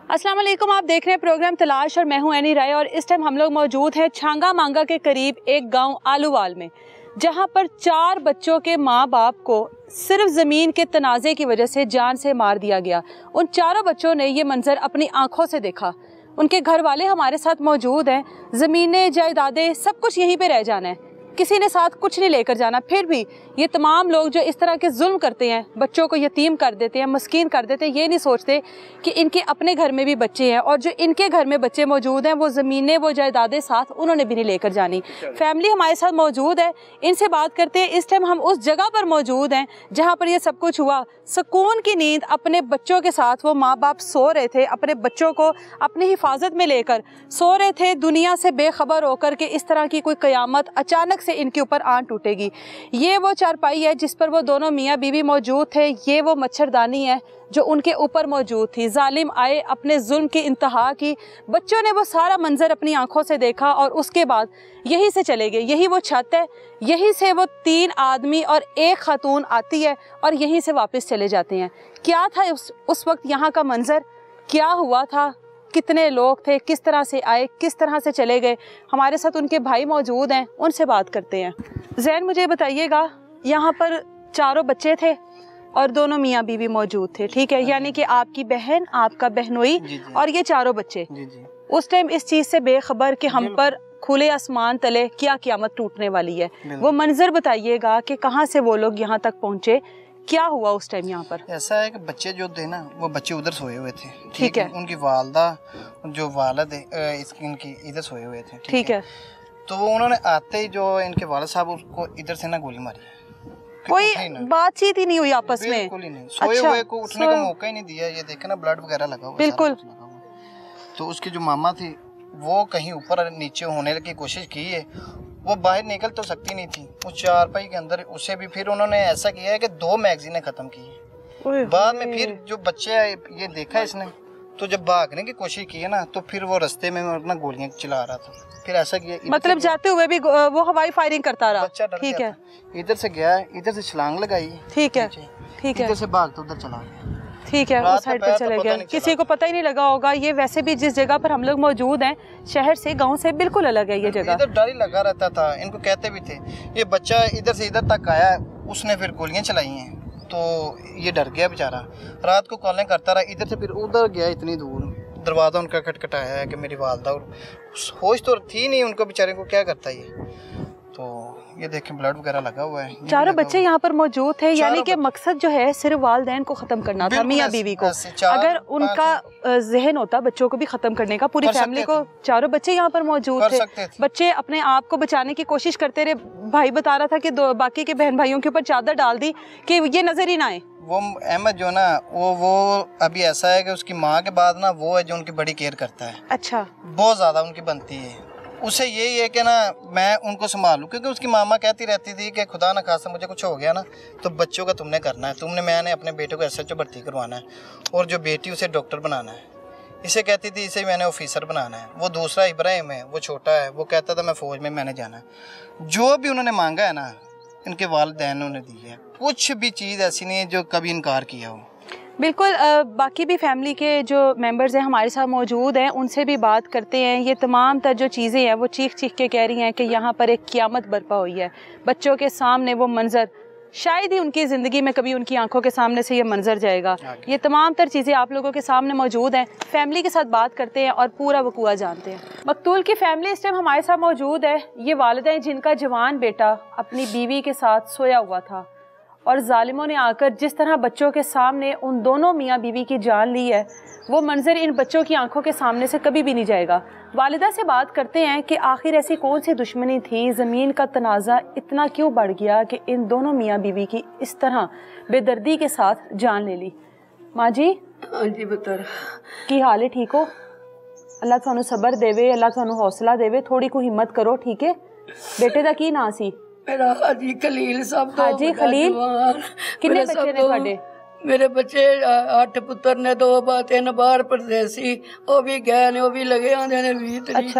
अस्सलाम वालेकुम, आप देख रहे हैं प्रोग्राम तलाश और मैं हूं एनी राय। और इस टाइम हम लोग मौजूद हैं छांगा मांगा के करीब एक गांव आलूवाल में, जहां पर 4 बच्चों के माँ बाप को सिर्फ ज़मीन के तनाज़े की वजह से जान से मार दिया गया। उन चारों बच्चों ने ये मंजर अपनी आंखों से देखा। उनके घर वाले हमारे साथ मौजूद हैं। ज़मीनें, जायदादें, सब कुछ यहीं पे रह जाना है, किसी ने साथ कुछ नहीं लेकर जाना। फिर भी ये तमाम लोग जो इस तरह के जुल्म करते हैं, बच्चों को यतीम कर देते हैं, मस्कीन कर देते हैं, ये नहीं सोचते कि इनके अपने घर में भी बच्चे हैं और जो इनके घर में बच्चे मौजूद हैं वो ज़मीनें, वो जायदादें साथ उन्होंने भी नहीं लेकर जानी। फैमिली हमारे साथ मौजूद है, इनसे बात करते हैं। इस टाइम हम उस जगह पर मौजूद हैं जहाँ पर ये सब कुछ हुआ। सुकून की नींद अपने बच्चों के साथ वो माँ बाप सो रहे थे, अपने बच्चों को अपनी हिफाजत में लेकर सो रहे थे, दुनिया से बेखबर होकर के इस तरह की कोई क़यामत अचानक से इनके ऊपर आन टूटेगी। ये वो चारपाई है जिस पर वो दोनों मियाँ बीवी मौजूद थे। ये वो मच्छरदानी है जो उनके ऊपर मौजूद थी। जालिम आए, अपने जुल्म की इंतहा की। बच्चों ने वो सारा मंजर अपनी आंखों से देखा और उसके बाद यहीं से चले गए। यही वो छत है, यहीं से वो 3 आदमी और 1 खातून आती है और यहीं से वापस चले जाते हैं। क्या था उस वक्त यहाँ का मंजर, क्या हुआ था, कितने लोग थे, किस तरह से आए, किस तरह से चले गए? हमारे साथ उनके भाई मौजूद हैं, उनसे बात करते हैं। ज़ैन, मुझे बताइएगा, यहाँ पर 4 बच्चे थे और दोनों मियाँ बीवी मौजूद थे, ठीक है? यानी कि आपकी बहन, आपका बहनोई और ये 4 बच्चे उस टाइम इस चीज़ से बेखबर कि हम पर खुले आसमान तले क्या क़यामत टूटने वाली है। वो मंजर बताइएगा कि कहाँ से वो लोग यहाँ तक पहुँचे, क्या हुआ उस टाइम यहाँ पर? ऐसा है कि बच्चे जो थे ना, वो बच्चे उधर सोए हुए थे, ठीक है? उनकी वालदा जो वालद है इनकी इधर सोए हुए थे, ठीक है? तो वो उन्होंने आते ही जो इनके वालिद साहब उसको इधर से ना गोली मारी। कोई बातचीत ही नहीं हुई आपस में? बिल्कुल ही नहीं। सोए हुए को उठने का मौका ही नहीं दिया। ये देखे ना, ब्लड वगैरह लगा हुआ। बिल्कुल। तो उसकी जो मामा थी वो कहीं ऊपर नीचे होने की कोशिश की है, वो बाहर निकल तो सकती नहीं थी उस चारपाई के अंदर। उसे भी फिर उन्होंने ऐसा किया है कि 2 मैगजीनें खत्म की है। बाद में फिर जो बच्चे ये देखा इसने, तो जब भागने की कोशिश की है ना, तो फिर वो रास्ते में अपना गोलियां चला रहा था। फिर ऐसा किया, मतलब जाते हुए भी वो हवाई फायरिंग करता रहा। ठीक है? इधर से गया, इधर से छलांग लगाई, ठीक है, ठीक है, इधर से भाग तो उधर चला गया, ठीक है, उस साइड पे चले गया। किसी को पता ही नहीं लगा होगा। ये वैसे भी जिस जगह पर हम लोग मौजूद हैं, शहर से, गांव से बिल्कुल अलग है ये जगह। इधर डर ही लगा रहता था। इनको कहते भी थे, ये बच्चा इधर से इधर तक आया, उसने फिर गोलियां चलाई हैं, तो ये डर गया बेचारा। रात को कॉलें करता रहा, इधर से फिर उधर गया इतनी दूर। दरवाज़ा उनका खटखटाया है कि मेरी वालदा, और होश तो थी नहीं उनको बेचारे को, क्या करता ये। तो ये देखें, ब्लड वगैरह लगा हुआ है। 4 बच्चे यहाँ पर मौजूद थे, यानी कि मकसद जो है सिर्फ वालिदैन को ख़त्म करना था, मियाँ बीवी को। अगर उनका जहन होता बच्चों को भी ख़त्म करने का, पूरी फैमिली को, 4 बच्चे यहाँ पर मौजूद थे। बच्चे अपने आप को बचाने की कोशिश करते रहे। भाई बता रहा था कि बाकी के बहन भाइयों के ऊपर चादर डाल दी कि ये नजर ही ना आए। वो अहमद जो ना, वो अभी ऐसा है कि उसकी माँ के बाद ना वो है जो उनकी बड़ी केयर करता है। अच्छा। बहुत ज़्यादा उनकी बनती है। उसे यही है कि ना मैं उनको संभालूं, क्योंकि उसकी मामा कहती रहती थी कि खुदा न खासा मुझे कुछ हो गया ना, तो बच्चों का तुमने करना है, मैंने अपने बेटे को SHO भर्ती करवाना है, और जो बेटी उसे डॉक्टर बनाना है। इसे कहती थी इसे मैंने ऑफिसर बनाना है। वो दूसरा इब्राहिम है, वो छोटा है, वो कहता था मैं फ़ौज में मैंने जाना है। जो भी उन्होंने मांगा है ना, इनके वालिदैन ने दी है। कुछ भी चीज़ ऐसी नहीं है जो कभी इनकार किया हो। बिल्कुल। बाकी भी फैमिली के जो मेंबर्स हैं हमारे साथ मौजूद हैं, उनसे भी बात करते हैं। ये तमाम तर जो चीज़ें हैं वो चीख चीख के कह रही हैं कि यहाँ पर एक क़यामत बर्पा हुई है। बच्चों के सामने वो मंज़र, शायद ही उनकी ज़िंदगी में कभी उनकी आंखों के सामने से ये मंजर जाएगा। ये तमाम तर चीज़ें आप लोगों के सामने मौजूद हैं। फैमिली के साथ बात करते हैं और पूरा वकूआ जानते हैं। मकतूल की फैमिली इस टाइम हमारे साथ मौजूद है। ये वालिदैन जिनका जवान बेटा अपनी बीवी के साथ सोया हुआ था और जालिमों ने आकर जिस तरह बच्चों के सामने उन दोनों मियाँ बीवी की जान ली है, वो मंजर इन बच्चों की आंखों के सामने से कभी भी नहीं जाएगा। वालिदा से बात करते हैं कि आखिर ऐसी कौन सी दुश्मनी थी, ज़मीन का तनाज़ा इतना क्यों बढ़ गया कि इन दोनों मियाँ बीवी की इस तरह बेदर्दी के साथ जान ले ली। माँ जी। हाँ जी बता। की हाल है? ठीक हो? अल्लाह थानू सबर देवे, अल्लाह थानू हौसला देवे, थोड़ी को हिम्मत करो, ठीक है? बेटे दा की नाम सी? मेरा हाजी खलील साहब। हाजी खलील। कितने बच्चे ने ਤੁਹਾਡੇ? मेरे बच्चे 8 पुत्र ने, 2 3 बाहर परदेसी, वो भी गए ने, वो भी लगे आंदे ने 20 तरीक।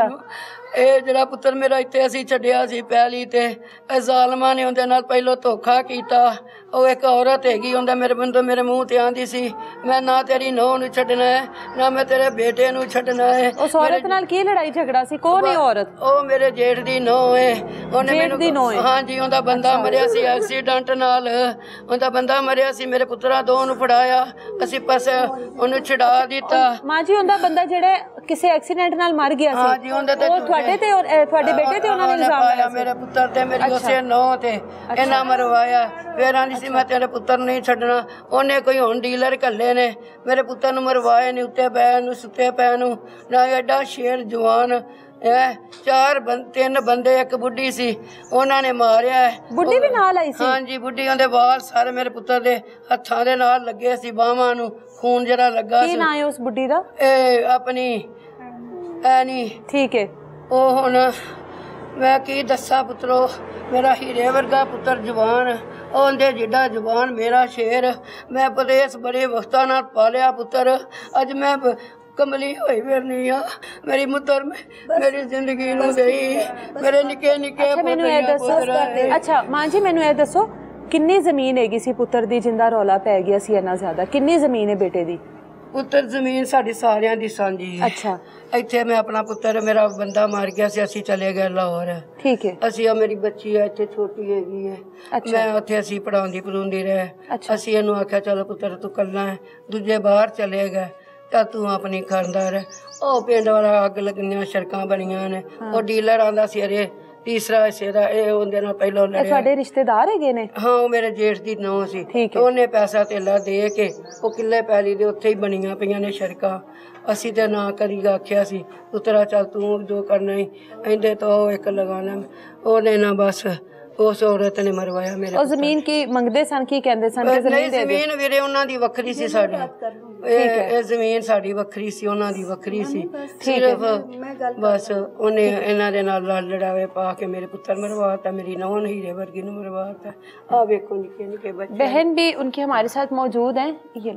ਇਹ ਜਿਹੜਾ ਪੁੱਤਰ ਮੇਰਾ ਇੱਥੇ ਅਸੀਂ ਛੱਡਿਆ ਸੀ ਪਹਿਲੀ ਤੇ ਇਹ ਜ਼ਾਲਮਾਂ ਨੇ ਉਹਦੇ ਨਾਲ ਪਹਿਲੋਂ ਧੋਖਾ ਕੀਤਾ। ਉਹ ਇੱਕ ਔਰਤ ਹੈਗੀ, ਉਹਦਾ ਮੇਰੇ ਮੂੰਹ ਤੇ ਆਂਦੀ ਸੀ ਮੈਂ ਨਾ ਤੇਰੀ ਨੂੰਹ ਨੂੰ ਛੱਡਣਾ ਹੈ ਨਾ ਮੈਂ ਤੇਰੇ ਬੇਟੇ ਨੂੰ ਛੱਡਣਾ ਹੈ। ਉਸ ਔਰਤ ਨਾਲ ਕੀ ਲੜਾਈ ਝਗੜਾ ਸੀ? ਕੌਣ ਹੈ ਔਰਤ? ਉਹ ਮੇਰੇ ਜੇਠ ਦੀ ਨੂੰਹ ਹੈ। ਉਹਨੇ ਮੈਨੂੰ ਹਾਂਜੀ, ਉਹਦਾ ਬੰਦਾ ਮਰਿਆ ਸੀ ਐਕਸੀਡੈਂਟ ਨਾਲ। ਉਹਦਾ ਬੰਦਾ ਮਰਿਆ ਸੀ, ਮੇਰੇ ਪੁੱਤਰਾਂ ਦੋ ਨੂੰ ਫੜਾਇਆ, ਅਸੀਂ ਪਾਸੇ ਉਹਨੂੰ ਛੁਡਾ ਦਿੱਤਾ। ਮਾਂ ਜੀ ਉਹਦਾ ਬੰਦਾ ਜਿਹੜਾ ਕਿਸੇ ਐਕਸੀਡੈਂਟ ਨਾਲ ਮਰ ਗਿਆ ਸੀ, ਹਾਂਜੀ, ਉਹਦੇ ਤੇ ਤੁਹਾਡੇ ਤੇ ਤੁਹਾਡੇ ਬੇਟੇ ਤੇ ਉਹਨਾਂ ਨੇ ਇਲਜ਼ਾਮ ਲਾਇਆ? ਮੇਰੇ ਪੁੱਤਰ ਤੇ ਮੇਰੀ ਉਸੇ ਨੂੰਹ ਤੇ ਇਹਨਾਂ ਮਰਵਾਇਆ। ਫੇਰ ਆਂਦੀ ਸੀ ਮੈਂ ਤੇਰੇ ਪੁੱਤਰ ਨੂੰ ਨਹੀਂ ਛੱਡਣਾ। ਉਹਨੇ ਕੋਈ ਹੁਣ ਡੀਲਰ ਘੱਲੇ ਨੇ ਮੇਰੇ ਪੁੱਤਰ ਨੂੰ ਮਰਵਾਏ ਨੇ, ਉੱਤੇ ਪੈ ਨੂੰ ਸੁੱਤੇ ਪੈ ਨੂੰ ਨਾ। ਐਡਾ ਸ਼ੇਰ ਜਵਾਨ ਤਿੰਨ ਬੰਦੇ, ਇੱਕ ਬੁੱਢੀ ਸੀ, ਉਹਨਾਂ ਨੇ ਮਾਰਿਆ। ਬੁੱਢੀ ਵੀ ਨਾਲ ਆਈ ਸੀ? ਹਾਂਜੀ, ਬੁੱਢੀ ਉਹਦੇ ਵਾਲ ਸਾਰੇ ਮੇਰੇ ਪੁੱਤਰ ਦੇ ਹੱਥਾਂ ਦੇ ਨਾਲ ਲੱਗੇ ਸੀ, ਬਾਹਾਂ ਨੂੰ ਖੂਨ ਜਿਹੜਾ ਲੱਗਾ ਸੀ। ਕੀ ਨਾਂ ਹੈ ਉਸ ਬੁੱਢੀ ਦਾ? ਇਹ ਆਪਣੀ ਐਨੀ। ਠੀਕ ਹੈ। ਉਹ ਹੁਣ ਮੈਂ ਕੀ ਦੱਸਾਂ ਪੁੱਤਰੋ, ਮੇਰਾ ਹੀਰੇ ਵਰਗਾ ਪੁੱਤਰ ਜਵਾਨ, ਉਹਦੇ ਜਿੱਡਾ ਜਵਾਨ ਮੇਰਾ ਸ਼ੇਰ। ਮੈਂ ਪਰਦੇਸ ਬੜੇ ਵਕਤਾਂ ਨਾਲ ਪਾਲਿਆ ਪੁੱਤਰ। ਅੱਜ ਮੈਂ ਕਮਲੀ ਹੋਈ ਫਿਰਨੀ ਆ। ਮੇਰੀ ਮੁੱਤਰ ਮੇਰੀ ਜ਼ਿੰਦਗੀ ਨੂੰ ਗਈ, ਮੇਰੇ ਨਿੱਕੇ ਨਿੱਕੇ। ਮੈਨੂੰ ਇਹ ਦੱਸੋ, ਅੱਛਾ ਮਾਂ ਜੀ ਮੈਨੂੰ ਇਹ ਦੱਸੋ ਕਿੰਨੀ ਜ਼ਮੀਨ ਹੈਗੀ ਸੀ ਪੁੱਤਰ ਦੀ ਜਿੰਦਾ ਰੌਲਾ ਪੈ ਗਿਆ ਸੀ ਇੰਨਾ ਜ਼ਿਆਦਾ? ਕਿੰਨੀ ਜ਼ਮੀਨ ਹੈ ਬੇਟੇ ਦੀ? ਪੁੱਤਰ ਜ਼ਮੀਨ ਸਾਡੀ ਸਾਰਿਆਂ ਦੀ ਸਾਂਝੀ ਹੈ। ਅੱਛਾ। ਇੱਥੇ ਮੈਂ ਆਪਣਾ ਪੁੱਤਰ, ਮੇਰਾ ਬੰਦਾ ਮਾਰ ਗਿਆ ਸੀ, ਅਸੀਂ ਚਲੇ ਗਏ ਲਾਹੌਰ। ਠੀਕ ਹੈ। ਅਸੀਂ ਮੇਰੀ ਬੱਚੀ ਹੈ ਇੱਥੇ ਛੋਟੀ ਹੈਗੀ ਹੈ। ਮੈਂ ਉੱਥੇ ਅਸੀਂ ਪੜਾਉਂਦੀ ਰਹੇ। ਅਸੀਂ ਇਹਨੂੰ ਆਖਿਆ ਚਲ ਪੁੱਤਰ ਤੂੰ ਕੱਲਾ ਹੈ, ਦੂਜੇ ਬਾਹਰ ਚਲੇ ਗਏ ਤਾਂ ਤੂੰ ਆਪਣੀ ਖਾਨਦਾਰ। ਉਹ ਪਿੰਡ ਵਾਲਾ ਅੱਗ ਲੱਗਣੀਆਂ ਸੜਕਾਂ ਬਣੀਆਂ ਨੇ। ਉਹ ਡੀਲਰ ਆਂਦਾ ਸੀ ਅਰੇ ਤੀਸਰਾ ਹਿੱਸੇ ਦਾ, ਇਹ ਉਹਦੇ ਨਾਲ ਪਹਿਲਾਂ ਲੜਿਆ। ਤੁਹਾਡੇ ਰਿਸ਼ਤੇਦਾਰ ਹੈਗੇ ਨੇ? ਹਾਂ, ਉਹ ਮੇਰੇ ਜੇਠ ਦੀ ਨੂੰਹ ਸੀ। ਉਹਨੇ ਪੈਸਾ ਧੇਲਾ ਦੇ ਕੇ ਉਹ ਕਿੱਲੇ ਪੈਲੀ ਦੇ ਉੱਥੇ ਹੀ ਬਣੀਆਂ ਪਈਆਂ ਨੇ ਸੜਕਾਂ। ਅਸੀਂ ਤੇ ਨਾ ਕਰੀ ਆਖਿਆ ਸੀ ਪੁੱਤਰਾ ਚੱਲ ਤੂੰ ਜੋ ਕਰਨਾ ਹੀ ਇਹਦੇ ਤੋਂ ਇੱਕ ਲਗਾਣਾ। ਉਹਨੇ ਨਾ ਬਸ ਉਸ ਔਰਤ ਨੇ ਮਰਵਾਇਆ ਮੇਰੇ। ਉਹ ਜ਼ਮੀਨ ਕੀ ਮੰਗਦੇ ਸਨ? ਕੀ ਕਹਿੰਦੇ ਸਨ? ਨਹੀਂ, ਜ਼ਮੀਨ ਵੀਰੇ ਉਹਨਾਂ ਦੀ ਵੱਖਰੀ ਸੀ, ਸਾਡੀ ਇਹ ਜ਼ਮੀਨ ਸਾਡੀ ਵੱਖਰੀ ਸੀ, ਉਹਨਾਂ ਦੀ ਵੱਖਰੀ ਸੀ। ਸਿਰਫ ਬਸ ਉਹਨੇ ਇਹਨਾਂ ਦੇ ਨਾਲ ਲੜਾਵੇ ਪਾ ਕੇ ਮੇਰੇ ਪੁੱਤਰ ਮਰਵਾਤਾ, ਮੇਰੀ ਨੂੰਹ ਹੀਰੇ ਵਰਗੀ ਨੂੰ ਮਰਵਾਤਾ। ਆ ਵੇਖੋ निके निके बच्चे। बहन भी उनकी हमारे साथ मौजूद हैं। ये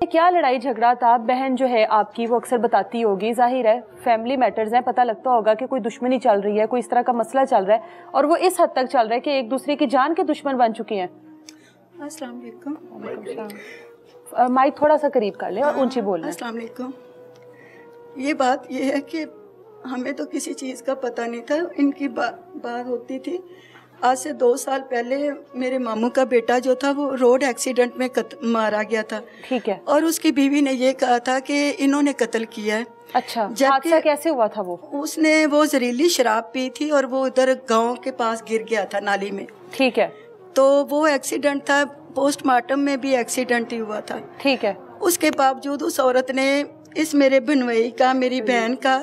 क्या लड़ाई झगड़ा था? बहन जो है आपकी वो अक्सर बताती होगी, जाहिर है फैमिली मैटर्स हैं, पता लगता होगा कि कोई दुश्मनी चल रही है, कोई इस तरह का मसला चल रहा है और वो इस हद तक चल रहा है कि एक दूसरे की जान के दुश्मन बन चुकी हैं। अस्सलाम वालेकुम। माइक थोड़ा सा करीब कर ले और ऊंची बोलना। अस्सलाम वालेकुम। ये बात ये है कि हमें तो किसी चीज़ का पता नहीं था। इनकी बात होती थी। आज से 2 साल पहले मेरे मामू का बेटा जो था वो रोड एक्सीडेंट में मारा गया था। ठीक है। और उसकी बीवी ने ये कहा था कि इन्होंने कत्ल किया है। अच्छा, हादसा कैसे हुआ था? उसने वो जहरीली शराब पी थी और वो उधर गांव के पास गिर गया था नाली में। ठीक है। तो वो एक्सीडेंट था, पोस्टमार्टम में भी एक्सीडेंट ही हुआ था। ठीक है। उसके बावजूद उस औरत ने इस मेरे बनवई का, मेरी बहन का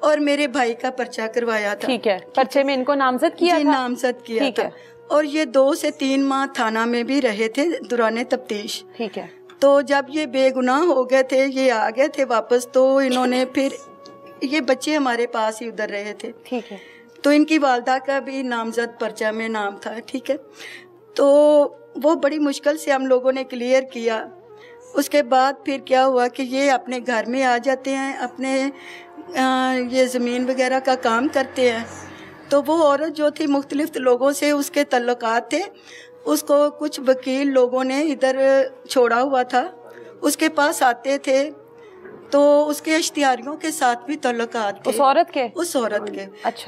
और मेरे भाई का पर्चा करवाया था। ठीक है। पर्चे में इनको नामजद किया था? नामजद किया था। और ये 2 से 3 माह थाना में भी रहे थे दौरान तफ्तीश। ठीक है। तो जब ये बेगुनाह हो गए थे, ये आ गए थे वापस, तो इन्होंने फिर ये बच्चे हमारे पास ही उधर रहे थे। ठीक है। तो इनकी वालदा का भी नामजद पर्चा में नाम था। ठीक है। तो वो बड़ी मुश्किल से हम लोगों ने क्लियर किया। उसके बाद फिर क्या हुआ कि ये अपने घर में आ जाते हैं, अपने ये ज़मीन वगैरह का काम करते हैं। तो वो औरत जो थी मुख्तलिफ लोगों से उसके तल्लुकात थे। उसको कुछ वकील लोगों ने इधर छोड़ा हुआ था, उसके पास आते थे तो उसके इश्तिहारियों के साथ भी तल्लुकात थे। उस औरत के? उस औरत के। अच्छा।